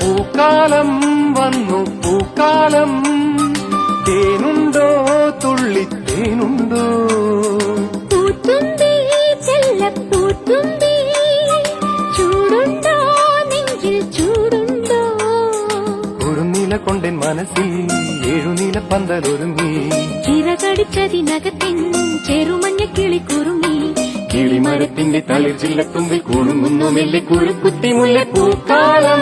പൂക്കാലം വന്നു പൂക്കാലം തേനുണ്ടോ തുള്ളിത്തേനുണ്ടോ പൂത്തുമ്പി ചെല്ലപ്പൂത്തുമ്പി ചൂടുണ്ടോ നെഞ്ചിൽ ചൂടുണ്ടോ ഒരുനില കൊണ്ടെൻ മനസ്സിൽ ഏഴുനില പന്തലൊരുങ്ങി ചിറകടിച്ചതിനകത്തിൻ ചെറുമഞ്ഞ കിളിക്കുറുങ്ങി കിളിമരത്തിന്റെ തളിർ ചില്ലത്തുമ്പിൽ കുളുങ്ങുന്നു മെല്ലെ കുഴുക്കുത്തി മുല്ല പൂക്കാലം